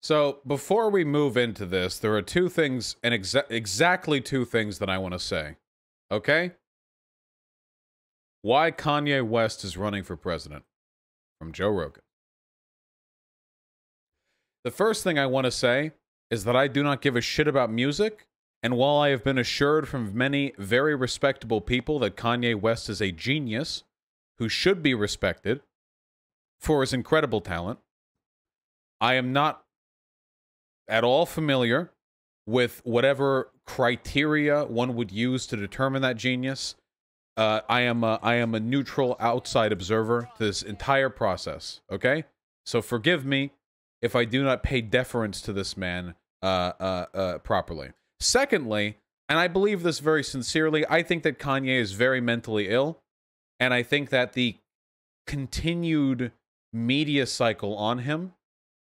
So, before we move into this, there are two things, and exactly two things that I want to say. Okay? Why Kanye West is running for president from Joe Rogan. The first thing I want to say is that I do not give a shit about music, and while I have been assured from many very respectable people that Kanye West is a genius who should be respected for his incredible talent, I am not at all familiar with whatever criteria one would use to determine that genius. I am a neutral outside observer to this entire process, okay? So forgive me if I do not pay deference to this man properly. Secondly, and I believe this very sincerely, I think that Kanye is very mentally ill, and I think that the continued media cycle on him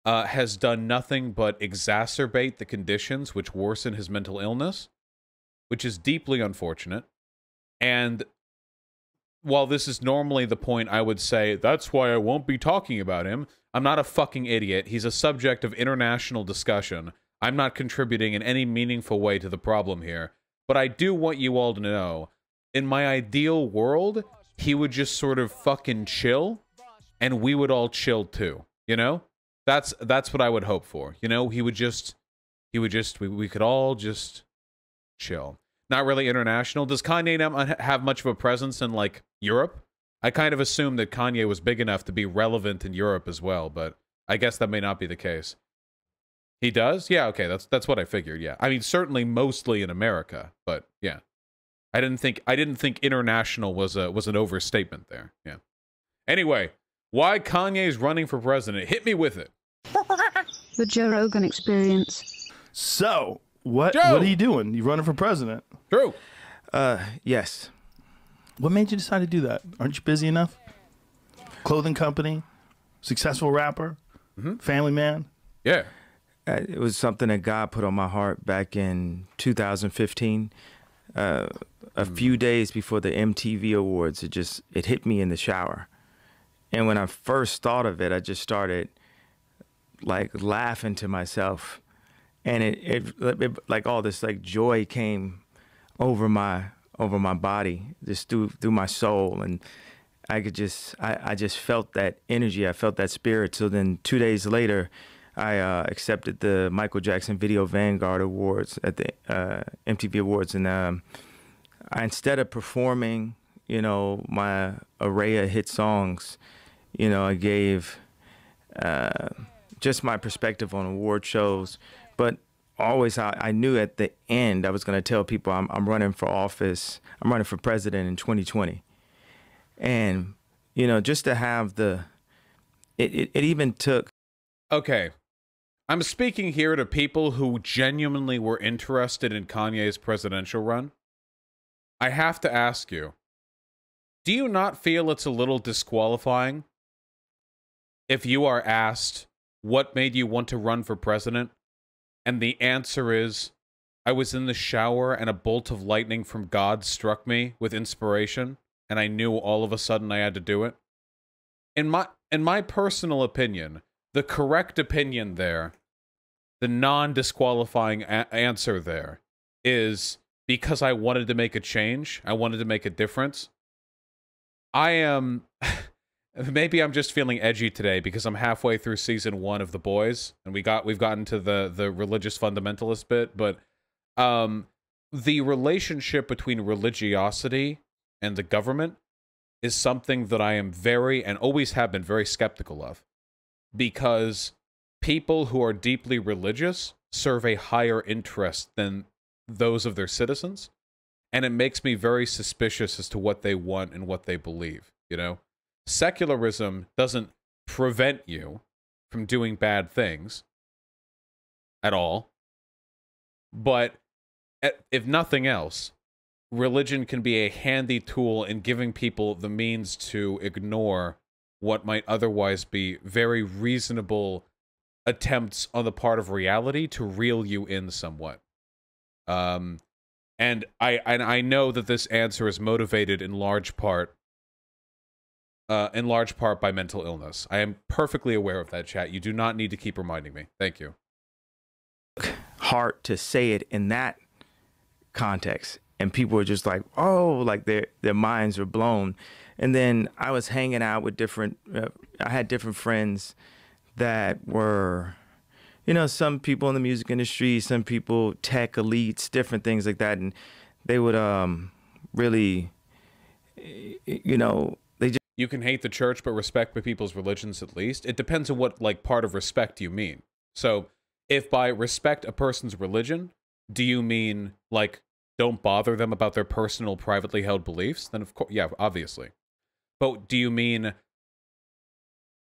has done nothing but exacerbate the conditions which worsen his mental illness, which is deeply unfortunate. And while this is normally the point I would say, that's why I won't be talking about him, I'm not a fucking idiot. He's a subject of international discussion. I'm not contributing in any meaningful way to the problem here. But I do want you all to know, in my ideal world, he would just sort of fucking chill, and we would all chill too, you know? That's what I would hope for. You know, we could all just chill. Not really international. Does Kanye not have much of a presence in, like, Europe? I kind of assumed that Kanye was big enough to be relevant in Europe as well, but I guess that may not be the case. He does? Yeah, okay, that's what I figured, yeah. I mean, certainly mostly in America, but yeah. I didn't think international was an overstatement there. Yeah. Anyway, why Kanye's running for president? Hit me with it. The Joe Rogan Experience. So, what are you doing? You running for president? True. Yes. What made you decide to do that? Aren't you busy enough? Clothing company, successful rapper, family man. Yeah. It was something that God put on my heart back in 2015. A few days before the MTV Awards, it hit me in the shower. And when I first thought of it, I just started like laughing to myself, and it like all this like joy came over my body, just through my soul, and I just felt that energy. I felt that spirit. So then 2 days later, I accepted the Michael Jackson Video Vanguard Awards at the MTV Awards, and instead of performing, you know, my array of hit songs, you know, I gave just my perspective on award shows, but always I knew at the end I was going to tell people I'm running for office. I'm running for president in 2020. And, you know, just to have it even took. Okay. I'm speaking here to people who genuinely were interested in Kanye's presidential run. I have to ask you, do you not feel it's a little disqualifying if you are asked what made you want to run for president, and the answer is, I was in the shower and a bolt of lightning from God struck me with inspiration, and I knew all of a sudden I had to do it? In my personal opinion, the correct opinion there, the non-disqualifying answer there, is because I wanted to make a change, I wanted to make a difference. I am... Maybe I'm just feeling edgy today because I'm halfway through season 1 of The Boys, and we've gotten to the religious fundamentalist bit, but the relationship between religiosity and the government is something that I am very, and always have been very skeptical of, because people who are deeply religious serve a higher interest than those of their citizens, and it makes me very suspicious as to what they want and what they believe, you know? Secularism doesn't prevent you from doing bad things at all, but if nothing else, religion can be a handy tool in giving people the means to ignore what might otherwise be very reasonable attempts on the part of reality to reel you in somewhat. And I know that this answer is motivated in large part in large part by mental illness. I am perfectly aware of that, chat. You do not need to keep reminding me. Thank you. Hard to say it in that context, and people were just like, oh, like their minds were blown. And then I was hanging out with different I had different friends that were, you know, some people in the music industry, some people tech elites, different things like that, and they would really, you know, they just, You can hate the church but respect people's religions at least. It depends on what like part of respect you mean. So if by respect a person's religion, do you mean like don't bother them about their personal privately held beliefs? Then of course, yeah, obviously. But do you mean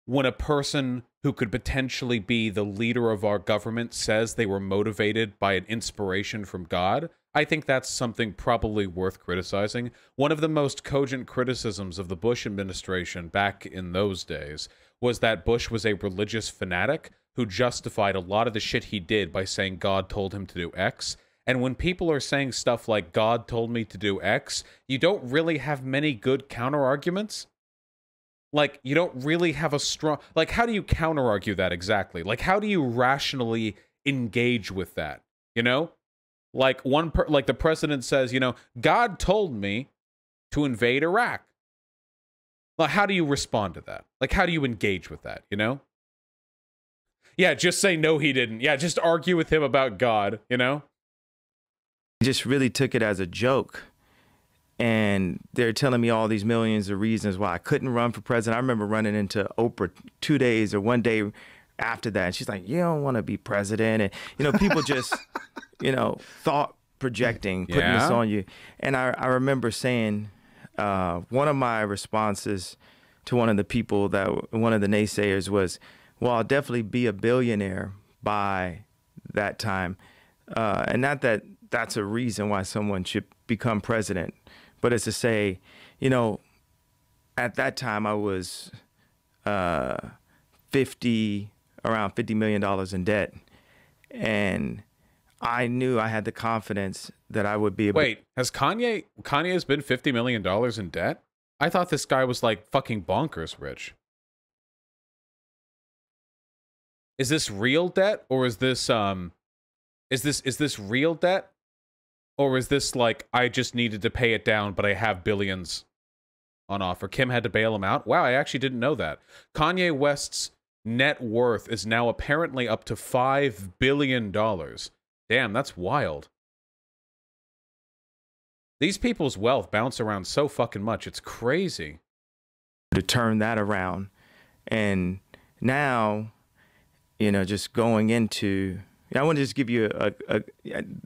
when a person who could potentially be the leader of our government says they were motivated by an inspiration from God? I think that's something probably worth criticizing. One of the most cogent criticisms of the Bush administration back in those days was that Bush was a religious fanatic who justified a lot of the shit he did by saying God told him to do X. And when people are saying stuff like God told me to do X, you don't really have many good counter-arguments. Like, you don't really have a strong... Like, how do you counter-argue that exactly? Like, how do you rationally engage with that? You know? Like, like the president says, you know, God told me to invade Iraq. Well, how do you respond to that? Like, how do you engage with that, you know? Yeah, just say, no, he didn't. Yeah, just argue with him about God, you know? just really took it as a joke. And they're telling me all these millions of reasons why I couldn't run for president. I remember running into Oprah 2 days or 1 day after that. And she's like, you don't want to be president. And, you know, people just, you know, thought projecting, putting this on you. And I remember saying, one of my responses to one of the people one of the naysayers was, well, I'll definitely be a billionaire by that time. And not that that's a reason why someone should become president, but it's to say, you know, at that time I was around $50 million in debt. And I knew I had the confidence that I would be able Wait, has Kanye's been $50 million in debt? I thought this guy was like fucking bonkers rich. Is this real debt, or is this is this real debt? Or is this like, I just needed to pay it down, but I have billions on offer? Kim had to bail him out? Wow, I actually didn't know that. Kanye West's net worth is now apparently up to $5 billion. Damn, that's wild. These people's wealth bounce around so fucking much. It's crazy. To turn that around. And now, you know, just going into... I want to just give you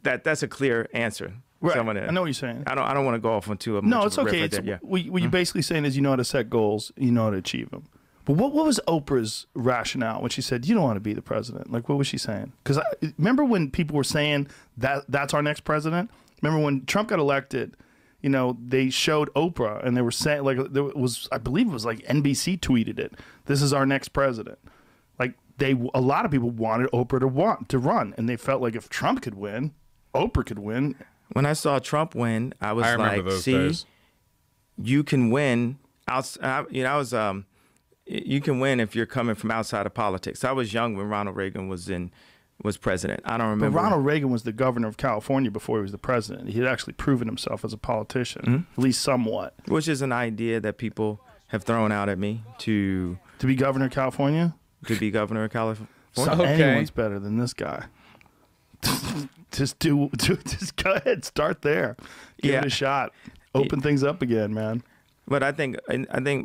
that's a clear answer. Right. I know what you're saying. I don't want to go off on too much. No, it's okay. It's, what you're basically saying is you know how to set goals, you know how to achieve them. But what was Oprah's rationale when she said you don't want to be the president? Like, what was she saying? Because remember when people were saying that's our next president? Remember when Trump got elected? You know, they showed Oprah and they were saying, like, there was, I believe it was like NBC tweeted it. This is our next president. Like, a lot of people wanted Oprah to run, and they felt like if Trump could win, Oprah could win. When I saw Trump win, I was like, see, you can win. You know, you can win if you're coming from outside of politics. I was young when Ronald Reagan was president. I don't remember. But Ronald Reagan was the governor of California before he was the president. He had actually proven himself as a politician, at least somewhat. Which is an idea that people have thrown out at me to be governor of California. To be governor of California. So anyone's better than this guy. just go ahead, start there, give it a shot, open things up again, man. But I think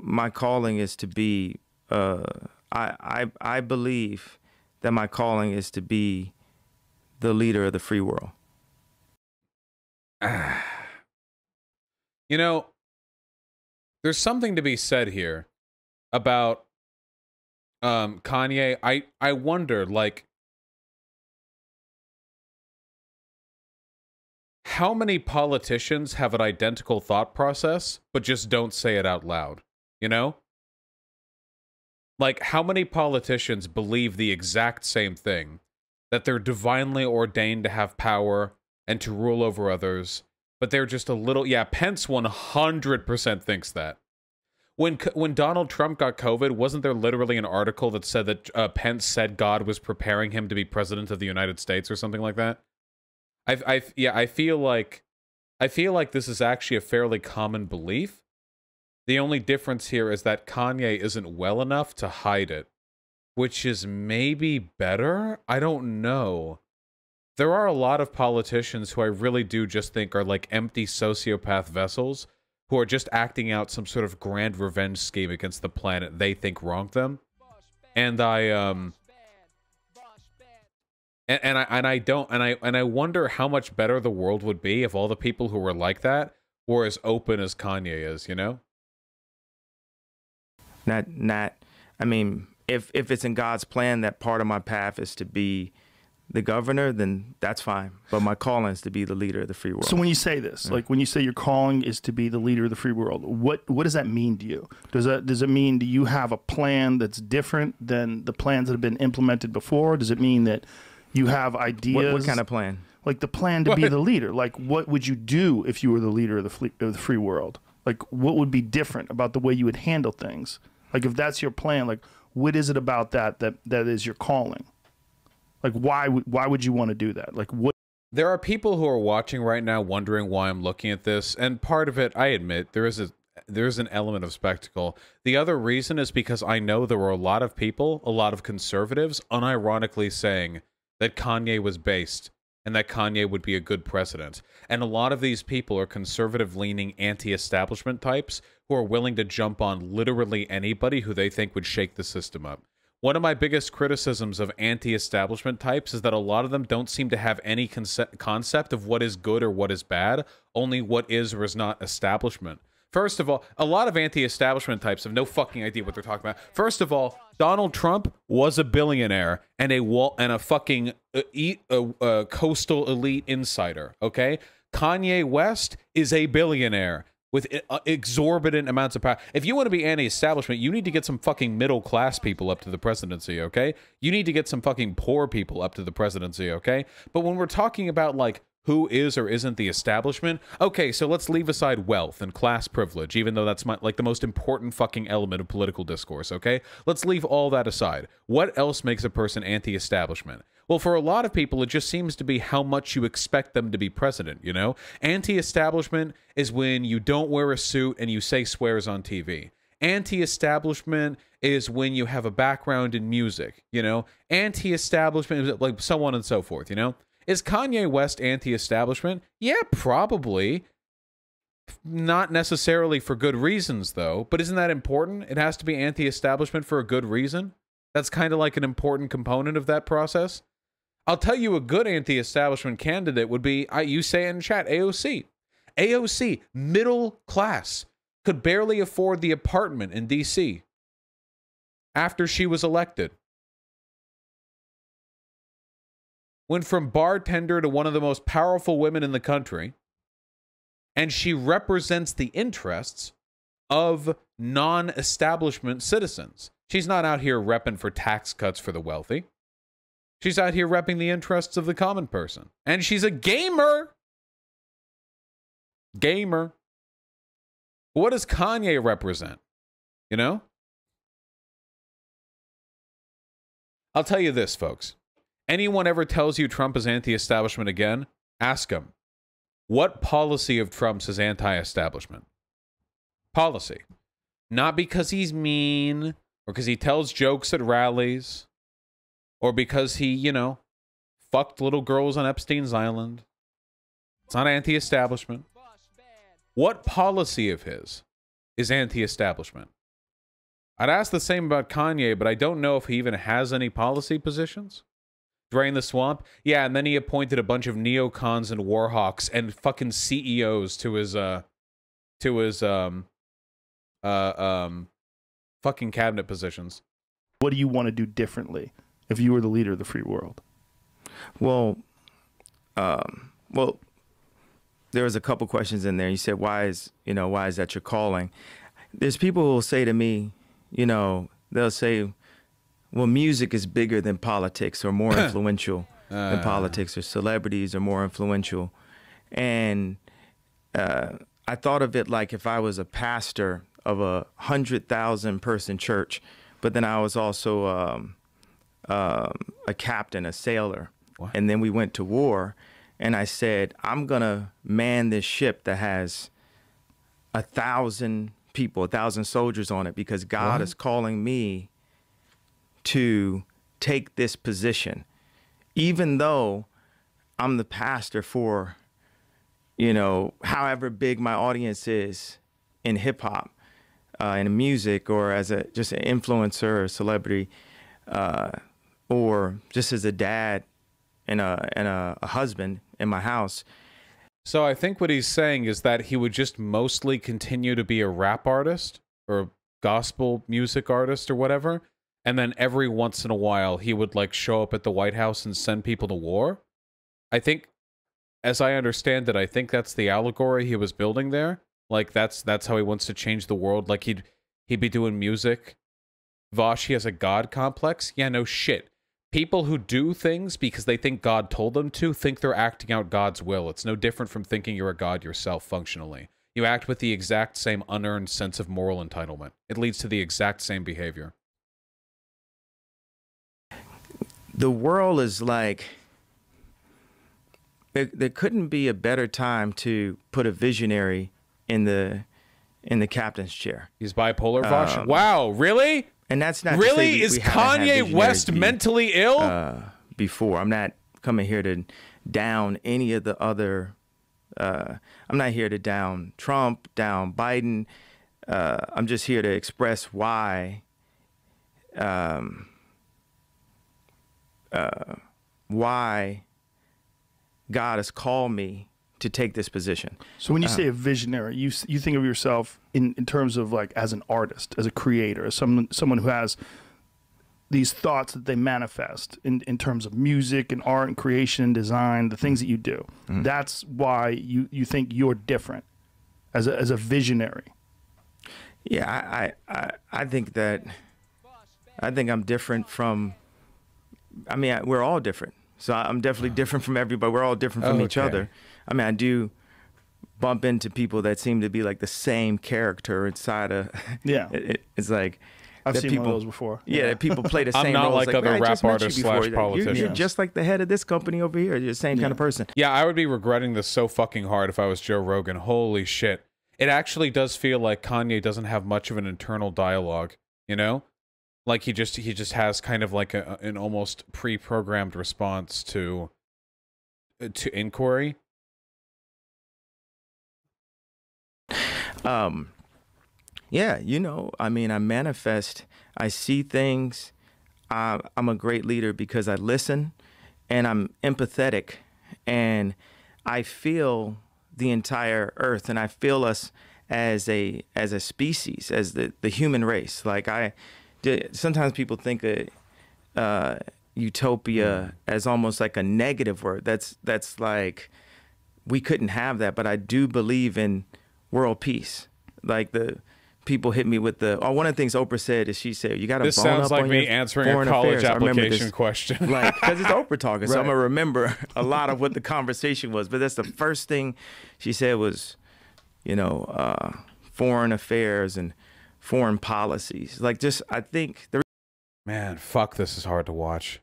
my calling is to be. I believe that my calling is to be the leader of the free world. You know, there's something to be said here about Kanye. I wonder, like, how many politicians have an identical thought process but just don't say it out loud, you know? Like, how many politicians believe the exact same thing, that they're divinely ordained to have power and to rule over others, but they're just a little... Yeah, Pence 100% thinks that. When Donald Trump got COVID, wasn't there literally an article that said that Pence said God was preparing him to be president of the United States or something like that? I feel like this is actually a fairly common belief. The only difference here is that Kanye isn't well enough to hide it, which is maybe better. I don't know. There are a lot of politicians who I really do just think are like empty sociopath vessels who are just acting out some sort of grand revenge scheme against the planet they think wronged them. And I wonder how much better the world would be if all the people who were like that were as open as Kanye is, you know? I mean, if it's in God's plan that part of my path is to be the governor, then that's fine. But my calling is to be the leader of the free world. So when you say this, like when you say your calling is to be the leader of the free world, what does that mean to you? Does it mean do you have a plan that's different than the plans that have been implemented before? Does it mean that you have ideas? What kind of plan? Like the plan to be the leader. Like what would you do if you were the leader of the free world? Like what would be different about the way you would handle things? Like if that's your plan, like what is it about that is your calling? Like why would you want to do that? Like what? There are people who are watching right now wondering why I'm looking at this, and part of it, I admit, there is an element of spectacle. The other reason is because I know there were a lot of people, a lot of conservatives, unironically saying that Kanye was based and that Kanye would be a good president. And a lot of these people are conservative-leaning anti-establishment types who are willing to jump on literally anybody who they think would shake the system up. One of my biggest criticisms of anti-establishment types is that a lot of them don't seem to have any concept of what is good or what is bad, only what is or is not establishment. First of all, a lot of anti-establishment types have no fucking idea what they're talking about. First of all, Donald Trump was a billionaire and a fucking coastal elite insider, okay? Kanye West is a billionaire with exorbitant amounts of power. If you want to be anti-establishment, you need to get some fucking middle-class people up to the presidency, okay? You need to get some fucking poor people up to the presidency, okay? But when we're talking about, like, who is or isn't the establishment, okay, so let's leave aside wealth and class privilege, even though that's like the most important fucking element of political discourse, okay? Let's leave all that aside. What else makes a person anti-establishment? Well, for a lot of people, it just seems to be how much you expect them to be president, you know? Anti-establishment is when you don't wear a suit and you say swears on TV. Anti-establishment is when you have a background in music, you know? Anti-establishment, like so on and so forth, you know? Is Kanye West anti-establishment? Yeah, probably. Not necessarily for good reasons, though. But isn't that important? It has to be anti-establishment for a good reason? That's kind of like an important component of that process. I'll tell you a good anti-establishment candidate would be, you say it in chat, AOC. AOC, middle class, could barely afford the apartment in D.C. after she was elected. Went from bartender to one of the most powerful women in the country, and she represents the interests of non-establishment citizens. She's not out here repping for tax cuts for the wealthy. She's out here repping the interests of the common person. And she's a gamer. Gamer. What does Kanye represent? You know? I'll tell you this, folks. Anyone ever tells you Trump is anti-establishment again, ask him, what policy of Trump's is anti-establishment? Policy. Not because he's mean, or because he tells jokes at rallies, or because he, you know, fucked little girls on Epstein's Island. It's not anti-establishment. What policy of his is anti-establishment? I'd ask the same about Kanye, but I don't know if he even has any policy positions. Drain the swamp? Yeah, and then he appointed a bunch of neocons and warhawks and fucking CEOs to his fucking cabinet positions. What do you want to do differently if you were the leader of the free world? Well, there was a couple questions in there. You said, why is that your calling? There's people who will say to me, you know, they'll say, well, music is bigger than politics or more influential than politics, or celebrities are more influential. And I thought of it like if I was a pastor of a 100,000 person church, but then I was also a captain, a sailor. What? And then we went to war, and I said, I'm gonna man this ship that has 1,000 people, 1,000 soldiers on it, because God is calling me to take this position, even though I'm the pastor for, you know, however big my audience is in hip hop, in music, or as just an influencer or celebrity, or just as a dad and a husband in my house. So I think what he's saying is that he would just mostly continue to be a rap artist or a gospel music artist or whatever, and then every once in a while he would like show up at the White House and send people to war. I think, as I understand it, I think that's the allegory he was building there. Like that's how he wants to change the world. Like he'd be doing music. Vosh, he has a God complex. Yeah, no shit. People who do things because they think God told them to think they're acting out God's will. It's no different from thinking you're a God yourself functionally. You act with the exact same unearned sense of moral entitlement. It leads to the exact same behavior. The world is like, there couldn't be a better time to put a visionary in the captain's chair. He's bipolar, Vosh? Wow, really? And that's not really? To say Is we haven't had Kanye West visionaries mentally ill? Before. I'm not coming here to down any of the other. I'm not here to down Trump, down Biden. I'm just here to express why. Why God has called me to take this position. So when you say a visionary, you think of yourself in terms of like as an artist, as a creator, as someone who has these thoughts that they manifest in terms of music and art and creation and design, the things that you do. Mm-hmm. That's why you think you're different as a visionary. Yeah, I think that I'm different from. I mean, we're all different. So I'm definitely different from everybody. We're all different from each other. I mean, I do bump into people that seem to be like the same character inside a. Yeah. It's like. I've seen people, one of those before. Yeah, that people play the same I'm not roles. like other rap artists slash politicians. You're just like the head of this company over here. You're the same kind of person. Yeah, I would be regretting this so fucking hard if I was Joe Rogan. Holy shit. It actually does feel like Kanye doesn't have much of an internal dialogue, you know? Like he just has kind of like an almost pre-programmed response to inquiry. Yeah, you know, I mean, I manifest, I see things. I'm a great leader because I listen and I'm empathetic and I feel the entire earth and I feel us as a species, as the human race. Like sometimes people think of utopia as almost like a negative word. That's like, we couldn't have that, but I do believe in world peace. Like people hit me with one of the things Oprah said is she said, you got to bone up on your This sounds like me answering a college application question. Like, because it's Oprah talking, so Right. I'm going to remember a lot of what the conversation was. But that's the first thing she said was, you know, foreign affairs and foreign policies. Like, just, I think Man, fuck, this is hard to watch.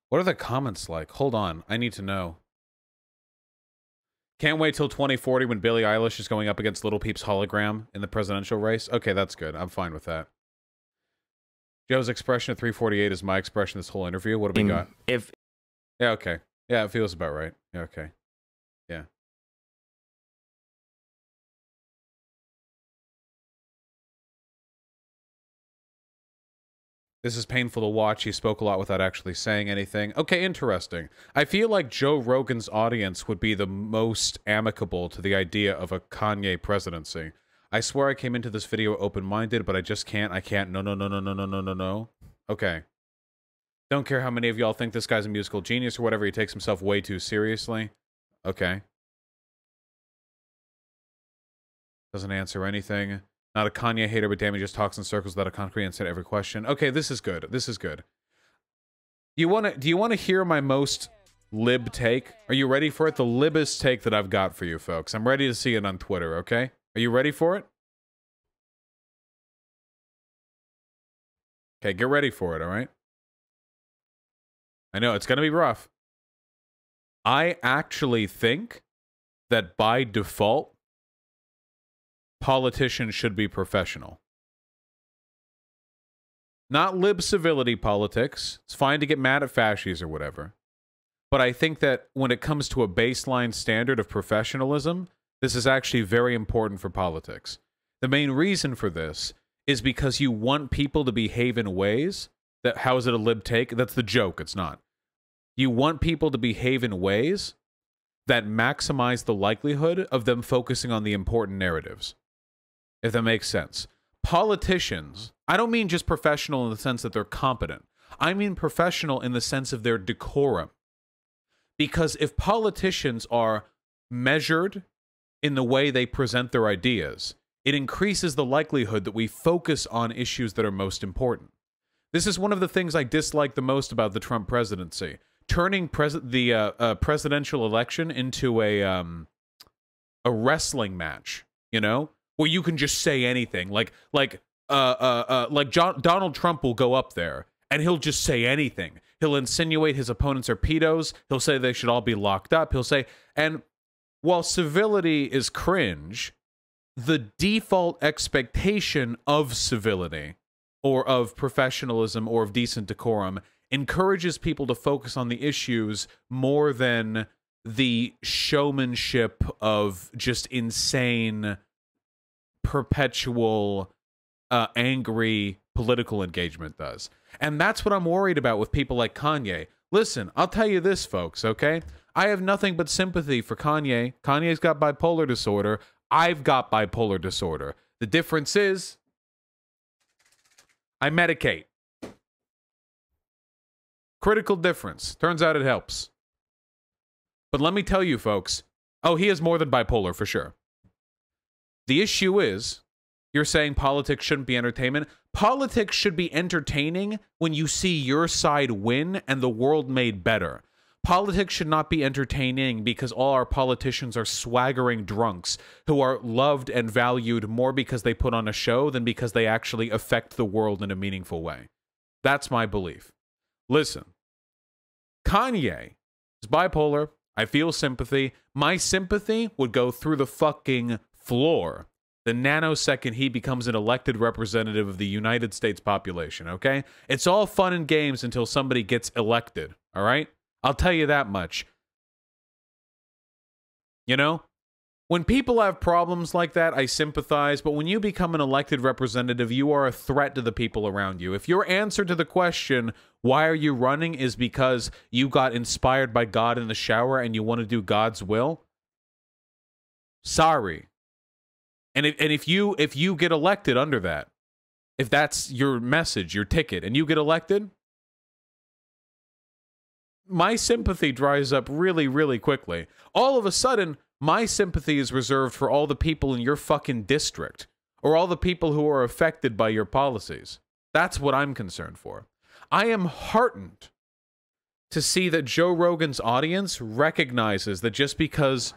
What are the comments like? Hold on, I need to know. Can't wait till 2040 when Billie Eilish is going up against Little Peep's hologram in the presidential race. Okay, that's good. I'm fine with that. Joe's expression at 348 is my expression this whole interview. What do we got? Yeah, okay. Yeah, it feels about right. Yeah, okay. Yeah. This is painful to watch. He spoke a lot without actually saying anything. Okay, interesting. I feel like Joe Rogan's audience would be the most amicable to the idea of a Kanye presidency. I swear I came into this video open-minded, but I just can't. I can't. No, no, no, no, no, no, no, no, no. Okay. Don't care how many of y'all think this guy's a musical genius or whatever. He takes himself way too seriously. Okay. Doesn't answer anything. Not a Kanye hater, but damn, he just talks in circles without a concrete answer to every question. Okay, this is good. This is good. Do you want to hear my most lib take? Are you ready for it? The libbest take that I've got for you folks. I'm ready to see it on Twitter, okay? Are you ready for it? Okay, get ready for it, all right? I know, it's going to be rough. I actually think that by default, politicians should be professional. Not lib civility politics. It's fine to get mad at fascists or whatever. But I think that when it comes to a baseline standard of professionalism, this is actually very important for politics. The main reason for this is because you want people to behave in ways that, how is it a lib take? That's the joke, it's not. You want people to behave in ways that maximize the likelihood of them focusing on the important narratives. If that makes sense. Politicians, I don't mean just professional in the sense that they're competent. I mean professional in the sense of their decorum. Because if politicians are measured in the way they present their ideas, it increases the likelihood that we focus on issues that are most important. This is one of the things I dislike the most about the Trump presidency. Turning the presidential election into a wrestling match, you know, where you can just say anything. Like Donald Trump will go up there and he'll just say anything. He'll insinuate his opponents are pedos. He'll say they should all be locked up. He'll say, and while civility is cringe, the default expectation of civility or of professionalism or of decent decorum encourages people to focus on the issues more than the showmanship of just insane, perpetual, angry political engagement does. And that's what I'm worried about with people like Kanye. Listen, I'll tell you this, folks, okay? I have nothing but sympathy for Kanye. Kanye's got bipolar disorder. I've got bipolar disorder. The difference is I medicate. Critical difference. Turns out it helps. But let me tell you, folks. Oh, he is more than bipolar, for sure. The issue is, you're saying politics shouldn't be entertainment. Politics should be entertaining when you see your side win and the world made better. Politics should not be entertaining because all our politicians are swaggering drunks who are loved and valued more because they put on a show than because they actually affect the world in a meaningful way. That's my belief. Listen, Kanye is bipolar. I feel sympathy. My sympathy would go through the fucking floor the nanosecond he becomes an elected representative of the United States population, okay? It's all fun and games until somebody gets elected, all right? I'll tell you that much. You know? When people have problems like that, I sympathize, but when you become an elected representative, you are a threat to the people around you. If your answer to the question, why are you running, is because you got inspired by God in the shower and you want to do God's will, sorry. And if you get elected under that, if that's your message, your ticket, and you get elected, my sympathy dries up really, really quickly. All of a sudden, my sympathy is reserved for all the people in your fucking district or all the people who are affected by your policies. That's what I'm concerned for. I am heartened to see that Joe Rogan's audience recognizes that just because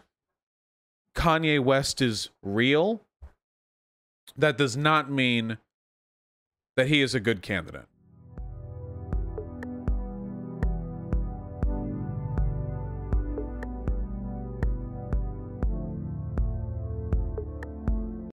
Kanye West is real, that does not mean that he is a good candidate.